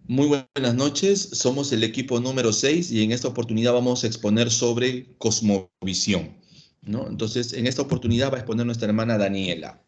Muy buenas noches, somos el equipo número 6 y en esta oportunidad vamos a exponer sobre cosmovisión, ¿no? Entonces, en esta oportunidad va a exponer nuestra hermana Daniela.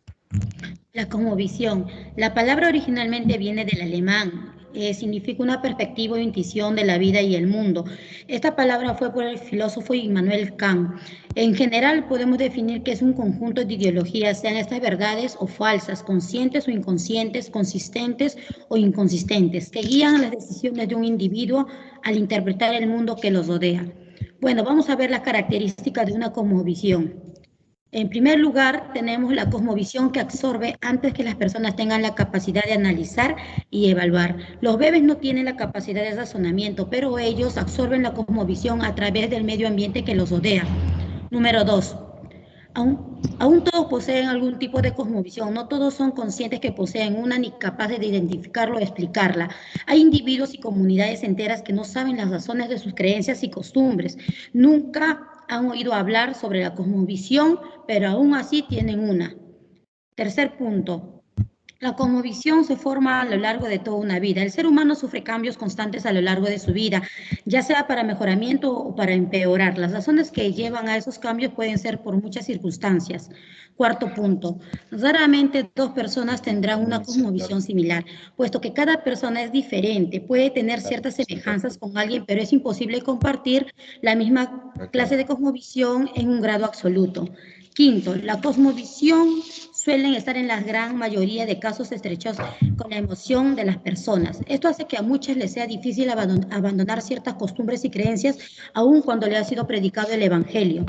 La cosmovisión. La palabra originalmente viene del alemán. Significa una perspectiva o intuición de la vida y el mundo. Esta palabra fue por el filósofo Immanuel Kant. En general podemos definir que es un conjunto de ideologías, sean estas verdades o falsas, conscientes o inconscientes, consistentes o inconsistentes, que guían las decisiones de un individuo al interpretar el mundo que los rodea. Bueno, vamos a ver las características de una cosmovisión. En primer lugar, tenemos la cosmovisión que absorbe antes que las personas tengan la capacidad de analizar y evaluar. Los bebés no tienen la capacidad de razonamiento, pero ellos absorben la cosmovisión a través del medio ambiente que los rodea. Número 2. Aún todos poseen algún tipo de cosmovisión, no todos son conscientes que poseen una ni capaces de identificarlo o explicarla. Hay individuos y comunidades enteras que no saben las razones de sus creencias y costumbres. Nunca han oído hablar sobre la cosmovisión, pero aún así tienen una. Tercer punto. La cosmovisión se forma a lo largo de toda una vida. El ser humano sufre cambios constantes a lo largo de su vida, ya sea para mejoramiento o para empeorar. Las razones que llevan a esos cambios pueden ser por muchas circunstancias. Cuarto punto. Raramente dos personas tendrán una cosmovisión similar, puesto que cada persona es diferente. Puede tener ciertas semejanzas con alguien, pero es imposible compartir la misma clase de cosmovisión en un grado absoluto. Quinto, la cosmovisión suelen estar en la gran mayoría de casos estrechos con la emoción de las personas. Esto hace que a muchos les sea difícil abandonar ciertas costumbres y creencias, aun cuando le ha sido predicado el Evangelio.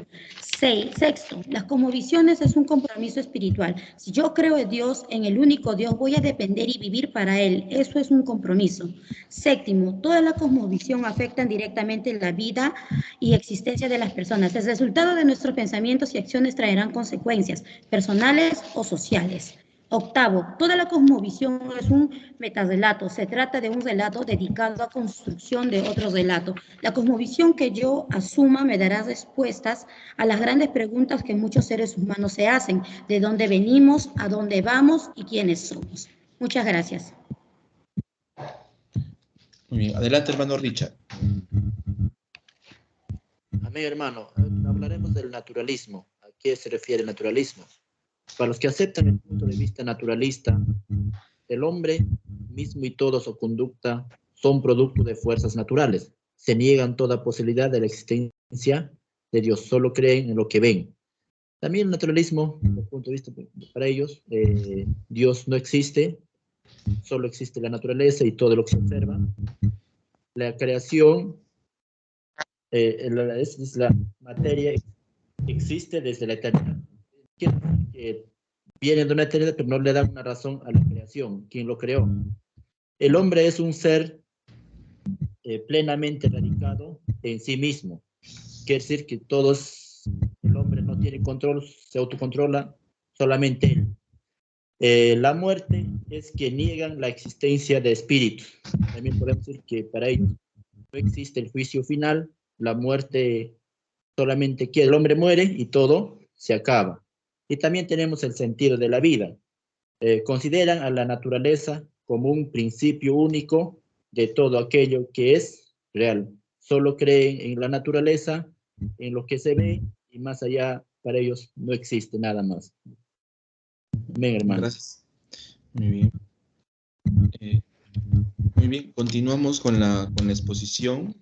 Sexto, las cosmovisiones es un compromiso espiritual. Si yo creo en Dios, en el único Dios, voy a depender y vivir para Él. Eso es un compromiso. Séptimo, toda la cosmovisión afectan directamente la vida y existencia de las personas. El resultado de nuestros pensamientos y acciones traerán consecuencias personales o sociales. Octavo, toda la cosmovisión es un metarrelato. Se trata de un relato dedicado a construcción de otro relato. La cosmovisión que yo asuma me dará respuestas a las grandes preguntas que muchos seres humanos se hacen. ¿De dónde venimos? ¿A dónde vamos? ¿Y quiénes somos? Muchas gracias. Muy bien, adelante hermano Richard. Amén, hermano. Hablaremos del naturalismo. ¿A qué se refiere el naturalismo? Para los que aceptan el punto de vista naturalista, el hombre mismo y toda su conducta son producto de fuerzas naturales. Se niegan toda posibilidad de la existencia de Dios, solo creen en lo que ven. También el naturalismo, desde el punto de vista para ellos, Dios no existe, solo existe la naturaleza y todo lo que se observa. La creación es la materia que existe desde la eternidad. Que viene de una eternidad, pero no le dan una razón a la creación. ¿Quién lo creó? El hombre es un ser plenamente radicado en sí mismo. Quiere decir que el hombre no tiene control, se autocontrola solamente él. La muerte es que niegan la existencia de espíritus. También podemos decir que para ellos no existe el juicio final, la muerte solamente que el hombre muere y todo se acaba. Y también tenemos el sentido de la vida. Consideran a la naturaleza como un principio único de todo aquello que es real. Solo creen en la naturaleza, en lo que se ve, y más allá para ellos no existe nada más. Amén, hermano. Gracias. Muy bien. Muy bien, continuamos con la exposición.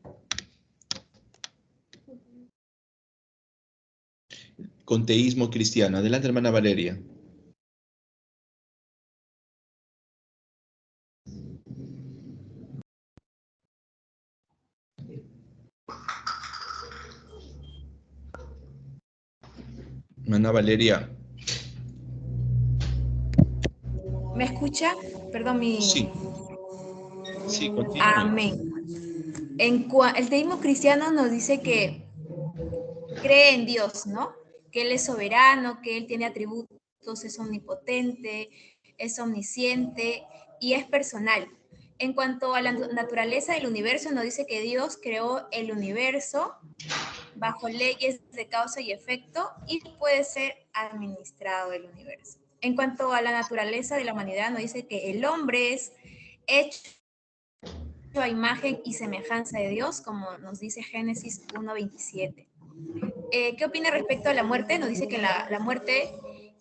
Con teísmo cristiano. Adelante, hermana Valeria. Hermana Valeria. ¿Me escucha? Perdón, Sí. Sí, continúe. Amén. El teísmo cristiano nos dice que cree en Dios, ¿no? Que Él es soberano, que Él tiene atributos, es omnipotente, es omnisciente y es personal. En cuanto a la naturaleza del universo, nos dice que Dios creó el universo bajo leyes de causa y efecto y puede ser administrado el universo. En cuanto a la naturaleza de la humanidad, nos dice que el hombre es hecho a imagen y semejanza de Dios, como nos dice Génesis 1:27. ¿Qué opina respecto a la muerte? Nos dice que la muerte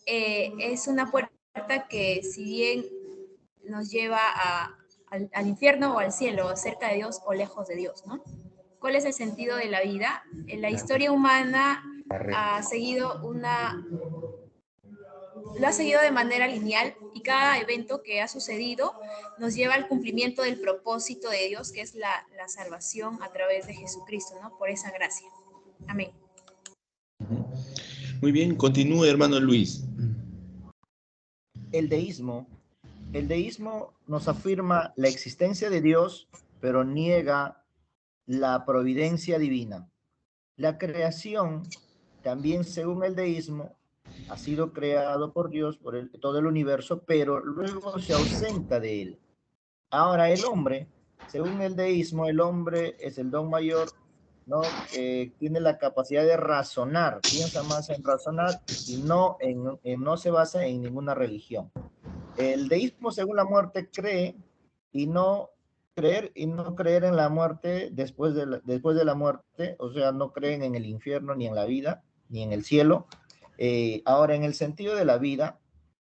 es una puerta que, si bien nos lleva al infierno o al cielo, cerca de Dios o lejos de Dios, ¿no? ¿Cuál es el sentido de la vida? La historia humana ha seguido lo ha seguido de manera lineal, y cada evento que ha sucedido nos lleva al cumplimiento del propósito de Dios, que es la salvación a través de Jesucristo, ¿no? Por esa gracia. Amén. Muy bien, continúe, hermano Luis. El deísmo nos afirma la existencia de Dios, pero niega la providencia divina. La creación, también según el deísmo, ha sido creado por Dios, por todo el universo, pero luego se ausenta de él. Ahora el hombre, según el deísmo, el hombre es el don mayor, ¿no? Que tiene la capacidad de razonar, piensa más en razonar y no se basa en ninguna religión. El deísmo, según la muerte, cree y no creer en la muerte después de la muerte, o sea, no creen en el infierno, ni en la vida, ni en el cielo. Ahora, en el sentido de la vida,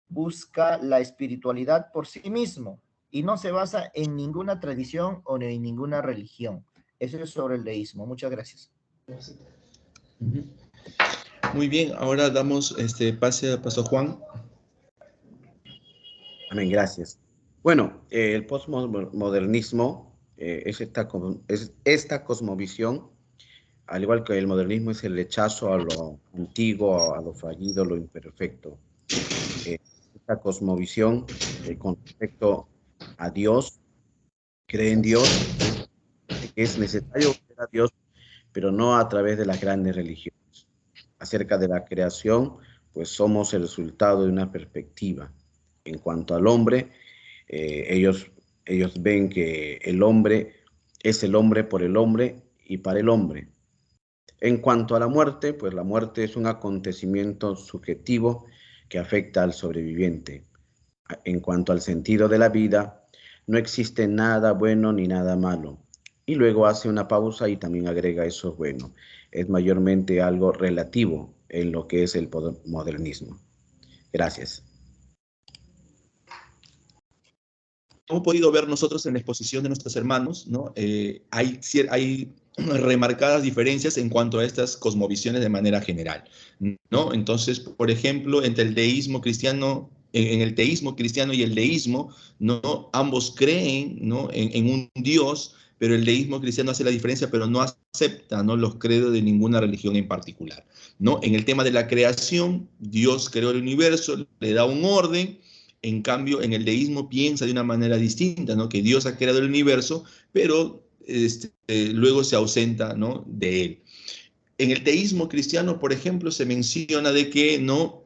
busca la espiritualidad por sí mismo y no se basa en ninguna tradición o en ninguna religión. Eso es sobre el deísmo. Muchas gracias. Muy bien, ahora damos pase a Pastor Juan. Amén, gracias. Bueno, el postmodernismo es esta cosmovisión, al igual que el modernismo, es el rechazo a lo antiguo, a lo fallido, a lo imperfecto. Esta cosmovisión con respecto a Dios, cree en Dios, que es necesario ver a Dios, pero no a través de las grandes religiones. Acerca de la creación, pues somos el resultado de una perspectiva. En cuanto al hombre, ellos ven que el hombre es el hombre por el hombre y para el hombre. En cuanto a la muerte, pues la muerte es un acontecimiento subjetivo que afecta al sobreviviente. En cuanto al sentido de la vida, no existe nada bueno ni nada malo. Y luego hace una pausa y también agrega eso bueno. Es mayormente algo relativo en lo que es el modernismo. Gracias. Hemos podido ver nosotros en la exposición de nuestros hermanos, ¿no? Hay remarcadas diferencias en cuanto a estas cosmovisiones de manera general, ¿no? Entonces, por ejemplo, entre el deísmo cristiano, en el teísmo cristiano y el deísmo, ¿no? Ambos creen, ¿no? en un Dios, pero el deísmo cristiano hace la diferencia, pero no acepta, ¿no? los credos de ninguna religión en particular, ¿no? En el tema de la creación, Dios creó el universo, le da un orden. En cambio, en el deísmo piensa de una manera distinta, ¿no? Que Dios ha creado el universo, pero luego se ausenta, ¿no? de él. En el teísmo cristiano, por ejemplo, se menciona de que ¿no?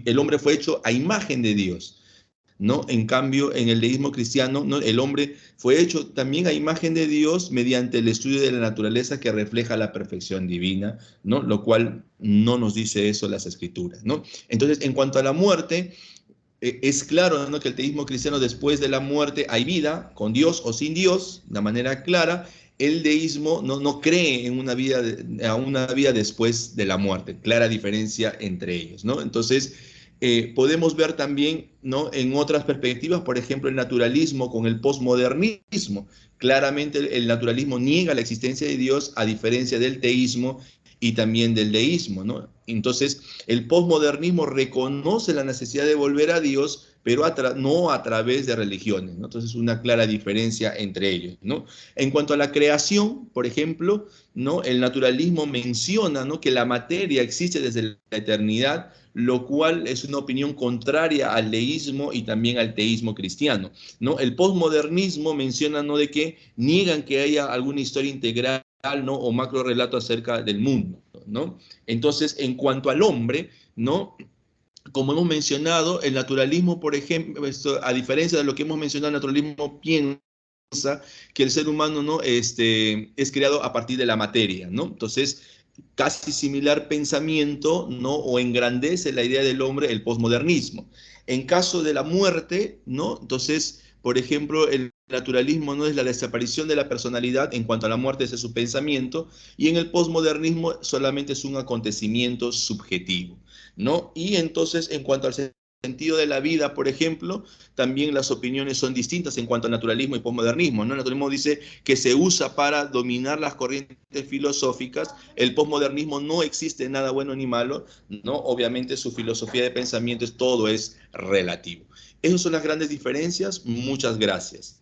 el hombre fue hecho a imagen de Dios, ¿no? En cambio, en el deísmo cristiano, ¿no? el hombre fue hecho también a imagen de Dios mediante el estudio de la naturaleza que refleja la perfección divina, ¿no? Lo cual no nos dice eso las escrituras, ¿no? Entonces, en cuanto a la muerte, es claro, ¿no? que el teísmo cristiano, después de la muerte hay vida, con Dios o sin Dios, de manera clara. El deísmo no cree en una vida después de la muerte, clara diferencia entre ellos, ¿no? Entonces, podemos ver también, ¿no? en otras perspectivas, por ejemplo, el naturalismo con el posmodernismo. Claramente el naturalismo niega la existencia de Dios, a diferencia del teísmo y también del deísmo, ¿no? Entonces, el posmodernismo reconoce la necesidad de volver a Dios, pero no a través de religiones, ¿no? Entonces, una clara diferencia entre ellos, ¿no? En cuanto a la creación, por ejemplo, ¿no? el naturalismo menciona, ¿no? que la materia existe desde la eternidad, lo cual es una opinión contraria al deísmo y también al teísmo cristiano, ¿no? El posmodernismo menciona, ¿no? de que niegan que haya alguna historia integral, ¿no? o macro relato acerca del mundo, ¿no? Entonces, en cuanto al hombre, ¿no? como hemos mencionado, el naturalismo, por ejemplo, a diferencia de lo que hemos mencionado, el naturalismo piensa que el ser humano, ¿no? es creado a partir de la materia, ¿no? Entonces, casi similar pensamiento, ¿no? o engrandece la idea del hombre el posmodernismo. En caso de la muerte, ¿no? Entonces, por ejemplo, el naturalismo no es la desaparición de la personalidad en cuanto a la muerte de su pensamiento, y en el posmodernismo solamente es un acontecimiento subjetivo, ¿no? Y entonces, en cuanto al sentido de la vida, por ejemplo, también las opiniones son distintas en cuanto a naturalismo y posmodernismo, ¿no? El naturalismo dice que se usa para dominar las corrientes filosóficas, el posmodernismo no existe nada bueno ni malo, ¿no? Obviamente su filosofía de pensamiento todo es relativo. Esas son las grandes diferencias. Muchas gracias.